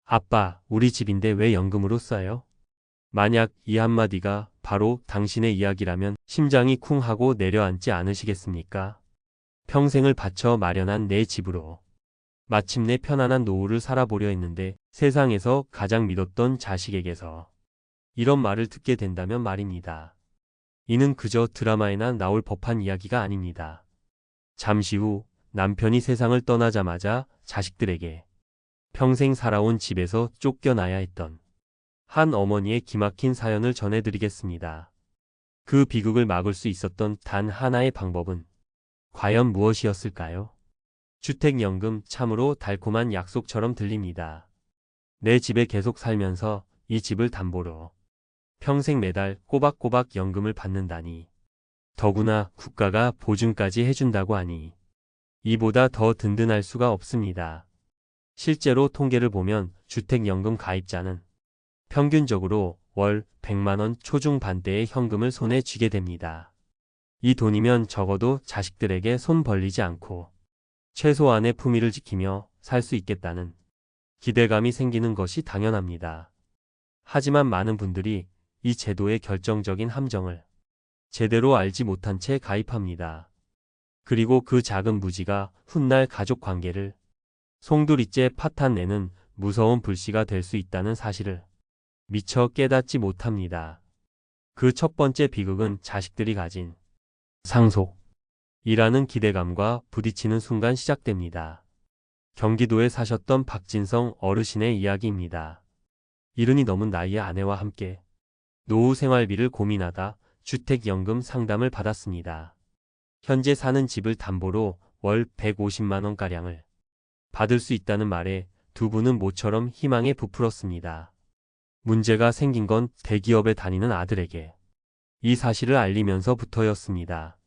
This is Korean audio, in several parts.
아빠, 우리 집인데 왜 연금으로 써요? 만약 이 한마디가 바로 당신의 이야기라면 심장이 쿵 하고 내려앉지 않으시겠습니까? 평생을 바쳐 마련한 내 집으로 마침내 편안한 노후를 살아보려 했는데 세상에서 가장 믿었던 자식에게서 이런 말을 듣게 된다면 말입니다. 이는 그저 드라마에나 나올 법한 이야기가 아닙니다. 잠시 후 남편이 세상을 떠나자마자 자식들에게 평생 살아온 집에서 쫓겨나야 했던 한 어머니의 기막힌 사연을 전해드리겠습니다. 그 비극을 막을 수 있었던 단 하나의 방법은 과연 무엇이었을까요? 주택연금, 참으로 달콤한 약속처럼 들립니다. 내 집에 계속 살면서 이 집을 담보로 평생 매달 꼬박꼬박 연금을 받는다니. 더구나 국가가 보증까지 해준다고 하니 이보다 더 든든할 수가 없습니다. 실제로 통계를 보면 주택연금 가입자는 평균적으로 월 100만 원 초중반대의 현금을 손에 쥐게 됩니다. 이 돈이면 적어도 자식들에게 손 벌리지 않고 최소한의 품위를 지키며 살 수 있겠다는 기대감이 생기는 것이 당연합니다. 하지만 많은 분들이 이 제도의 결정적인 함정을 제대로 알지 못한 채 가입합니다. 그리고 그 작은 무지가 훗날 가족 관계를 송두리째 파탄내는 무서운 불씨가 될 수 있다는 사실을 미처 깨닫지 못합니다. 그 첫 번째 비극은 자식들이 가진 상속이라는 기대감과 부딪히는 순간 시작됩니다. 경기도에 사셨던 박진성 어르신의 이야기입니다. 이른이 넘은 나이의 아내와 함께 노후 생활비를 고민하다 주택연금 상담을 받았습니다. 현재 사는 집을 담보로 월 150만 원가량을 받을 수 있다는 말에 두 분은 모처럼 희망에 부풀었습니다. 문제가 생긴 건 대기업에 다니는 아들에게 이 사실을 알리면서부터였습니다.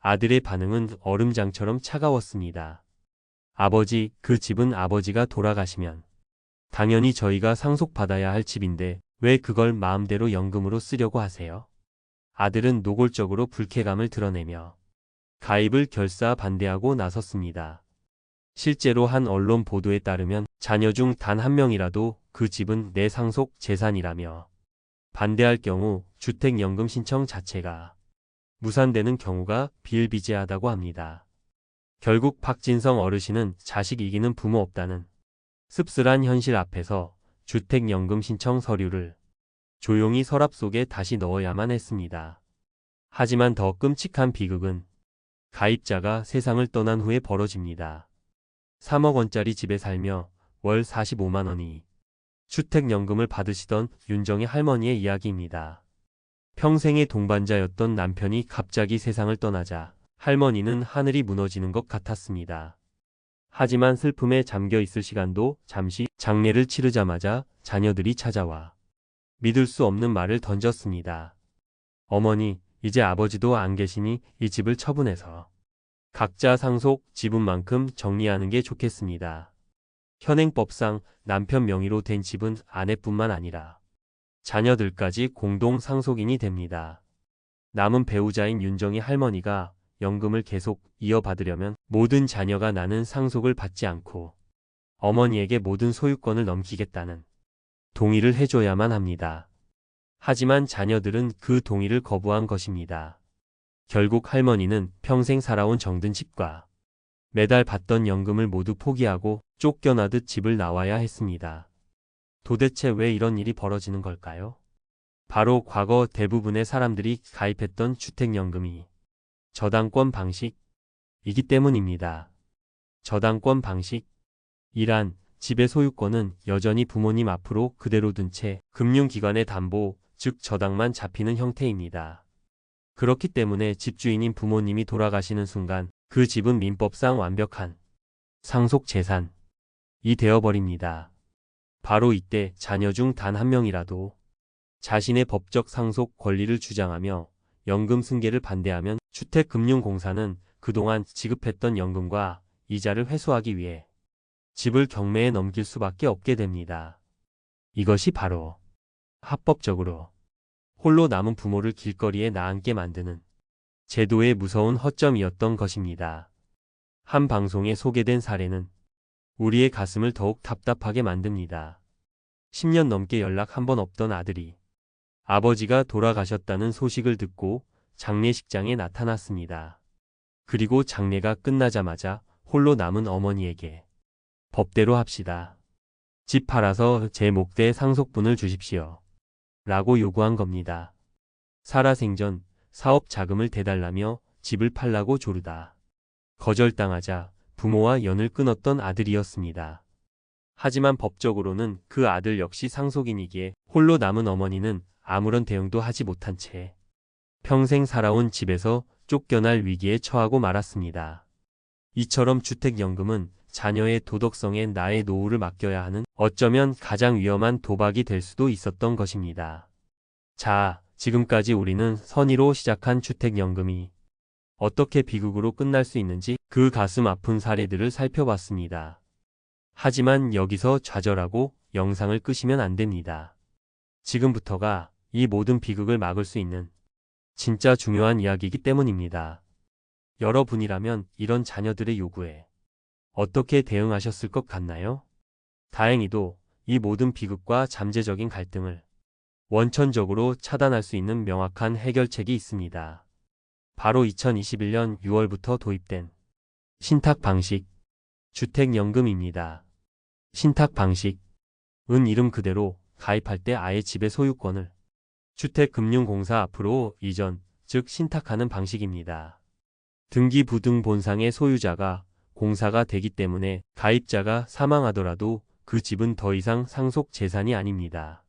아들의 반응은 얼음장처럼 차가웠습니다. 아버지, 그 집은 아버지가 돌아가시면 당연히 저희가 상속받아야 할 집인데 왜 그걸 마음대로 연금으로 쓰려고 하세요? 아들은 노골적으로 불쾌감을 드러내며 가입을 결사 반대하고 나섰습니다. 실제로 한 언론 보도에 따르면 자녀 중 단 한 명이라도 그 집은 내 상속 재산이라며 반대할 경우 주택연금 신청 자체가 무산되는 경우가 비일비재하다고 합니다. 결국 박진성 어르신은 자식 이기는 부모 없다는 씁쓸한 현실 앞에서 주택연금 신청 서류를 조용히 서랍 속에 다시 넣어야만 했습니다. 하지만 더 끔찍한 비극은 가입자가 세상을 떠난 후에 벌어집니다. 3억 원짜리 집에 살며 월 45만 원이 주택연금을 받으시던 윤정희 할머니의 이야기입니다. 평생의 동반자였던 남편이 갑자기 세상을 떠나자 할머니는 하늘이 무너지는 것 같았습니다. 하지만 슬픔에 잠겨 있을 시간도 잠시 장례를 치르자마자 자녀들이 찾아와 믿을 수 없는 말을 던졌습니다. 어머니, 이제 아버지도 안 계시니 이 집을 처분해서 각자 상속 지분만큼 정리하는 게 좋겠습니다. 현행법상 남편 명의로 된 집은 아내뿐만 아니라 자녀들까지 공동 상속인이 됩니다. 남은 배우자인 윤정희 할머니가 연금을 계속 이어받으려면 모든 자녀가 나는 상속을 받지 않고 어머니에게 모든 소유권을 넘기겠다는 동의를 해줘야만 합니다. 하지만 자녀들은 그 동의를 거부한 것입니다. 결국 할머니는 평생 살아온 정든 집과 매달 받던 연금을 모두 포기하고 쫓겨나듯 집을 나와야 했습니다. 도대체 왜 이런 일이 벌어지는 걸까요? 바로 과거 대부분의 사람들이 가입했던 주택연금이 저당권 방식이기 때문입니다. 저당권 방식이란 집의 소유권은 여전히 부모님 앞으로 그대로 둔 채 금융기관의 담보, 즉 저당만 잡히는 형태입니다. 그렇기 때문에 집주인인 부모님이 돌아가시는 순간 그 집은 민법상 완벽한 상속 재산이 되어버립니다. 바로 이때 자녀 중 단 한 명이라도 자신의 법적 상속 권리를 주장하며 연금 승계를 반대하면 주택금융공사는 그동안 지급했던 연금과 이자를 회수하기 위해 집을 경매에 넘길 수밖에 없게 됩니다. 이것이 바로 합법적으로 홀로 남은 부모를 길거리에 나앉게 만드는 제도의 무서운 허점이었던 것입니다. 한 방송에 소개된 사례는 우리의 가슴을 더욱 답답하게 만듭니다. 10년 넘게 연락 한 번 없던 아들이 아버지가 돌아가셨다는 소식을 듣고 장례식장에 나타났습니다. 그리고 장례가 끝나자마자 홀로 남은 어머니에게 법대로 합시다. 집 팔아서 제 몫대 상속분을 주십시오. 라고 요구한 겁니다. 살아생전 사업 자금을 대달라며 집을 팔라고 조르다 거절당하자 부모와 연을 끊었던 아들이었습니다. 하지만 법적으로는 그 아들 역시 상속인이기에 홀로 남은 어머니는 아무런 대응도 하지 못한 채 평생 살아온 집에서 쫓겨날 위기에 처하고 말았습니다. 이처럼 주택연금은 자녀의 도덕성에 나의 노후를 맡겨야 하는 어쩌면 가장 위험한 도박이 될 수도 있었던 것입니다. 자, 지금까지 우리는 선의로 시작한 주택연금이 어떻게 비극으로 끝날 수 있는지 그 가슴 아픈 사례들을 살펴봤습니다. 하지만 여기서 좌절하고 영상을 끄시면 안 됩니다. 지금부터가 이 모든 비극을 막을 수 있는 진짜 중요한 이야기이기 때문입니다. 여러분이라면 이런 자녀들의 요구에 어떻게 대응하셨을 것 같나요? 다행히도 이 모든 비극과 잠재적인 갈등을 원천적으로 차단할 수 있는 명확한 해결책이 있습니다. 바로 2021년 6월부터 도입된 신탁 방식 주택연금입니다. 신탁 방식은 이름 그대로 가입할 때 아예 집의 소유권을 주택금융공사 앞으로 이전, 즉 신탁하는 방식입니다. 등기부등본상의 소유자가 공사가 되기 때문에 가입자가 사망하더라도 그 집은 더 이상 상속 재산이 아닙니다.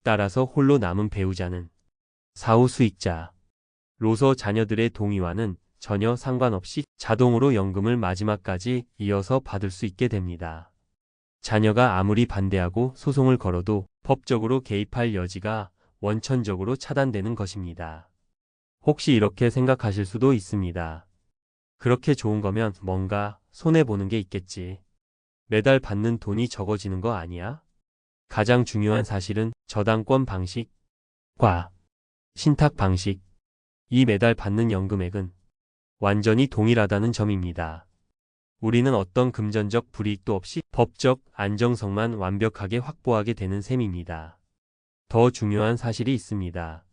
따라서 홀로 남은 배우자는 사후 수익자로서 자녀들의 동의와는 전혀 상관없이 자동으로 연금을 마지막까지 이어서 받을 수 있게 됩니다. 자녀가 아무리 반대하고 소송을 걸어도 법적으로 개입할 여지가 원천적으로 차단되는 것입니다. 혹시 이렇게 생각하실 수도 있습니다. 그렇게 좋은 거면 뭔가 손해보는 게 있겠지. 매달 받는 돈이 적어지는 거 아니야? 가장 중요한 사실은 저당권 방식과 신탁 방식, 이 매달 받는 연금액은 완전히 동일하다는 점입니다. 우리는 어떤 금전적 불이익도 없이 법적 안정성만 완벽하게 확보하게 되는 셈입니다. 더 중요한 사실이 있습니다.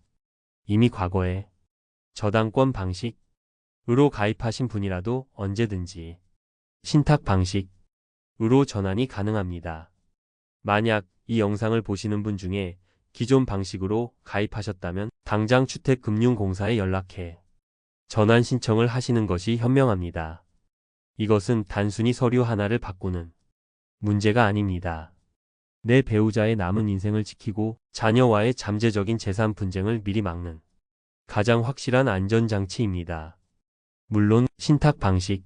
이미 과거에 저당권 방식으로 가입하신 분이라도 언제든지 신탁 방식으로 전환이 가능합니다. 만약 이 영상을 보시는 분 중에 기존 방식으로 가입하셨다면 당장 주택금융공사에 연락해 전환 신청을 하시는 것이 현명합니다. 이것은 단순히 서류 하나를 바꾸는 문제가 아닙니다. 내 배우자의 남은 인생을 지키고 자녀와의 잠재적인 재산 분쟁을 미리 막는 가장 확실한 안전장치입니다. 물론 신탁 방식,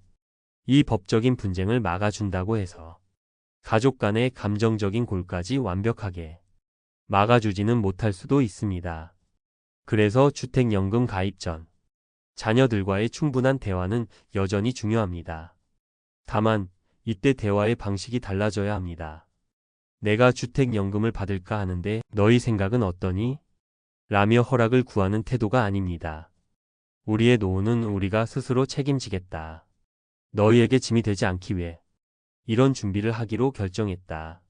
이 법적인 분쟁을 막아준다고 해서 가족 간의 감정적인 골까지 완벽하게 막아주지는 못할 수도 있습니다. 그래서 주택연금 가입 전 자녀들과의 충분한 대화는 여전히 중요합니다. 다만 이때 대화의 방식이 달라져야 합니다. 내가 주택연금을 받을까 하는데 너희 생각은 어떠니? 라며 허락을 구하는 태도가 아닙니다. 우리의 노후는 우리가 스스로 책임지겠다. 너희에게 짐이 되지 않기 위해 이런 준비를 하기로 결정했다.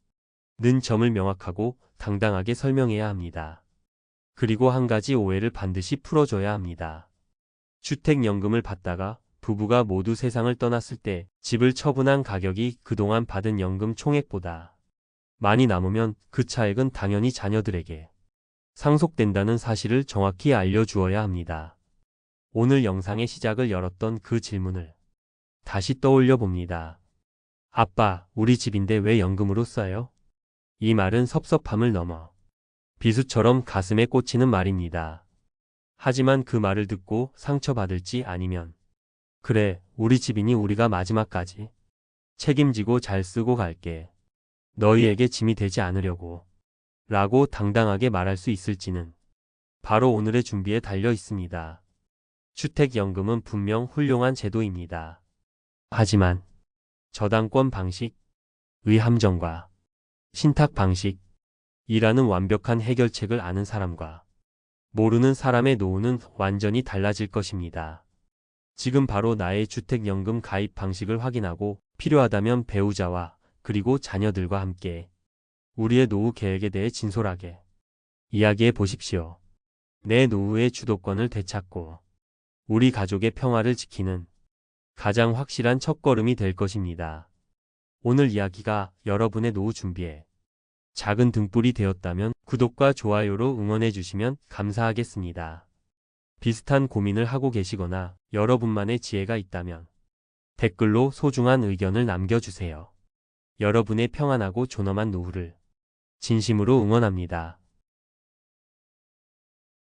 는 점을 명확하고 당당하게 설명해야 합니다. 그리고 한 가지 오해를 반드시 풀어줘야 합니다. 주택연금을 받다가 부부가 모두 세상을 떠났을 때 집을 처분한 가격이 그동안 받은 연금 총액보다 많이 남으면 그 차액은 당연히 자녀들에게 상속된다는 사실을 정확히 알려주어야 합니다. 오늘 영상의 시작을 열었던 그 질문을 다시 떠올려 봅니다. 아빠, 우리 집인데 왜 연금으로 써요? 이 말은 섭섭함을 넘어 비수처럼 가슴에 꽂히는 말입니다. 하지만 그 말을 듣고 상처받을지 아니면 그래, 우리 집이니 우리가 마지막까지 책임지고 잘 쓰고 갈게. 너희에게 짐이 되지 않으려고 라고 당당하게 말할 수 있을지는 바로 오늘의 준비에 달려 있습니다. 주택연금은 분명 훌륭한 제도입니다. 하지만 저당권 방식의 함정과 신탁 방식이라는 완벽한 해결책을 아는 사람과 모르는 사람의 노후는 완전히 달라질 것입니다. 지금 바로 나의 주택연금 가입 방식을 확인하고 필요하다면 배우자와 그리고 자녀들과 함께 우리의 노후 계획에 대해 진솔하게 이야기해 보십시오. 내 노후의 주도권을 되찾고 우리 가족의 평화를 지키는 가장 확실한 첫걸음이 될 것입니다. 오늘 이야기가 여러분의 노후 준비에 작은 등불이 되었다면 구독과 좋아요로 응원해 주시면 감사하겠습니다. 비슷한 고민을 하고 계시거나 여러분만의 지혜가 있다면 댓글로 소중한 의견을 남겨주세요. 여러분의 평안하고 존엄한 노후를 진심으로 응원합니다.